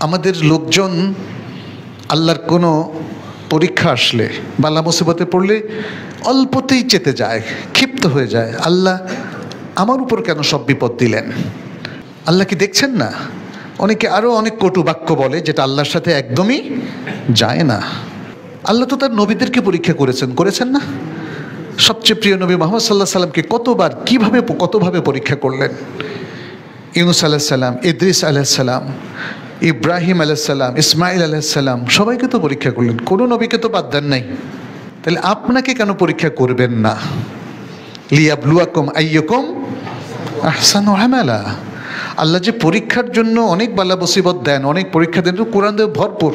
আমাদের লোকজন আল্লাহর কোনো পরীক্ষা আসলে বালা মুসিবতে পড়লে অল্পতেই চেতে যায়, ক্ষিপ্ত হয়ে যায়। আল্লাহ আমার উপর কেন সব বিপদ দিলেন? আল্লাহ কি দেখছেন না? অনেকে আরও অনেক কটু বাক্য বলে, যেটা আল্লাহর সাথে একদমই যায় না। আল্লাহ তো তার নবীদেরকে পরীক্ষা করেছেন না? সবচেয়ে প্রিয় নবী মুহাম্মদ সাল্লাল্লাহু আলাইহি সাল্লামকে কতবার কতভাবে পরীক্ষা করলেন। ইউনূস আলাইহিস সালাম, ইদ্রিস আলাইহিস সালাম, ইব্রাহিম আলাইহিস সালাম, ইসমাঈল আলাইহিস সালাম, সবাইকে তো পরীক্ষা করলেন, কোনো নবীকে তো বাদ দেন নাই। তাহলে আপনাকে কেন পরীক্ষা করবেন না? লিয়াবলুয়াকুম আইয়ুকুম আহসানু আমালা। আল্লাহ যে পরীক্ষার জন্য অনেক বালা মুসিবত দেন, অনেক পরীক্ষা দেন, কোরআন দিয়ে ভরপুর।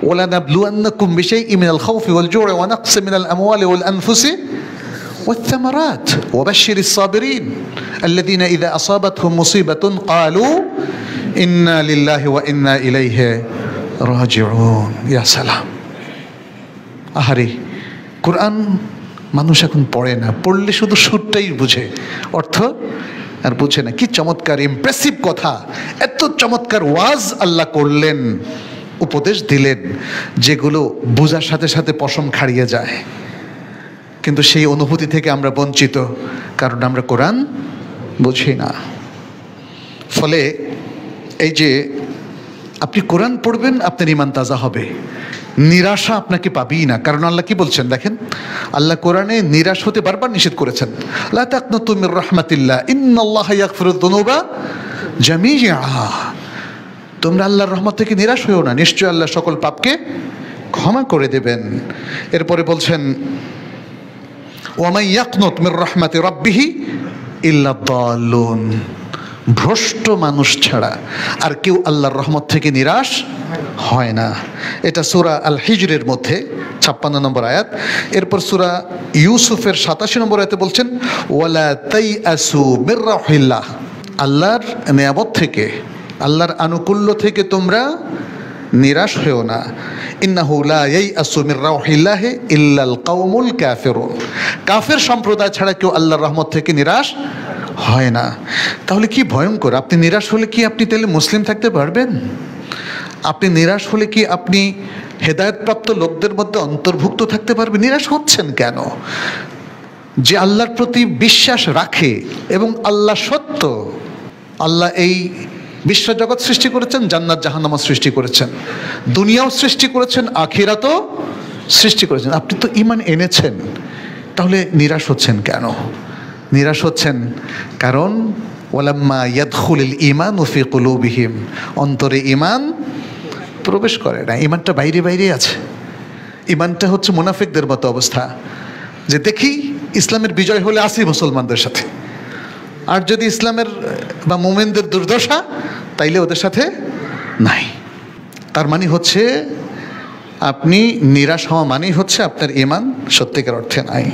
ওয়ালানাবলুয়ান্নাকুম বিশাইইম মিনাল খাউফি ওয়াল জু'i ওয়া নাকসিম মিনাল আমওয়ালি ওয়াল আনফুসি والثمرات وبشر الصابرين الذين إذا أصابتهم مصيبة قالوا إنا لله وإنا إليه راجعون। يا سلام! আহারে, কোরআন মানুষ এখন পড়ে না, পড়লে শুধু সুরটাই বুঝে, অর্থ আর বুঝে না। কি চমৎকার ইমপ্রেসিভ কথা! এত চমৎকার ওয়াজ আল্লাহ করলেন, উপদেশ দিলেন, যেগুলো বোঝার সাথে সাথে পশম খাড়িয়ে যায়। কিন্তু সেই অনুভূতি থেকে আমরা বঞ্চিত, কারণ আমরা কোরআন বুঝি না। ফলে এই যে আপনি কোরআন পড়বেন, আপনার ঈমান তাজা হবে, নিরাশা আপনাকে পাবেই না। কারণ আল্লাহ কি বলছেন দেখেন, আল্লাহ কোরআনে নিরাশ হতে বারবার নিষেধ করেছেন। লা তাকনাতু মির রাহমাতিল্লাহ ইন্নাল্লাহা ইয়াগফিরুয যুনুবা জামিআ। তোমরা আল্লাহর রহমত থেকে নিরাশ হয়েও না, নিশ্চয় আল্লাহ সকল পাপকে ক্ষমা করে দেবেন। এরপরে বলছেন ওয়ামান ইয়াকনুত মির রাহমাতি রাব্বিহি ইল্লা দাল্লুন। ভ্রষ্ট মানুষ ছাড়া আর কেউ আল্লাহর রহমত থেকে নিরাশ হয় না। এটা সূরা আল হিজরের মধ্যে 56 নম্বর আয়াত। এরপর সূরা ইউসুফের 87 নম্বর আয়াতে বলছেন ওয়ালা তাইআসু মির রাহিল্লাহ। আল্লাহর নিয়ামত থেকে, আল্লাহর আনুকূল্য থেকে তোমরা নিরাশ হয়েও না। ইন্নাহু লা ইয়াইআসু মির রাহিল্লাহি ইল্লাল কওমুল কাফিরুন। কাফের সম্প্রদায় ছাড়া কেউ আল্লাহর রহমত থেকে নিরাশ হয় না। তাহলে কি ভয়ঙ্কর! আপনি নিরাশ হলে কি আপনি তাহলে মুসলিম থাকতে পারবেন? আপনি নিরাশ হলে কি আপনি হেদায়েতপ্রাপ্ত লোকদের মধ্যে অন্তর্ভুক্ত থাকতে পারবেন? নিরাশ হচ্ছেন কেন? যে আল্লাহর প্রতি বিশ্বাস রাখে এবং আল্লাহ সত্য, আল্লাহ এই বিশ্ব জগৎ সৃষ্টি করেছেন, জান্নাত জাহান্নামও সৃষ্টি করেছেন, দুনিয়াও সৃষ্টি করেছেন, আখিরাতও সৃষ্টি করেছেন। আপনি তো ঈমান এনেছেন, তাহলে নিরাশ হচ্ছেন কেন? নিরাশ হচ্ছেন কারণ ওয়ালাম্মা ইয়াদখুলুল ঈমানু ফি কুলুবিহিম, অন্তরে ঈমান প্রবেশ করে না, ঈমানটা বাইরে বাইরে আছে। ঈমানটা হচ্ছে মুনাফিকদের মতো অবস্থা, যে দেখি ইসলামের বিজয় হলে আসি মুসলমানদের সাথে, আর যদি ইসলামের বা মুমিনদের দুর্দশা, তাইলে ওদের সাথে নাই। তার মানে হচ্ছে আপনি নিরাশ হওয়া মানেই হচ্ছে আপনার ঈমান সত্যিকার অর্থে নাই।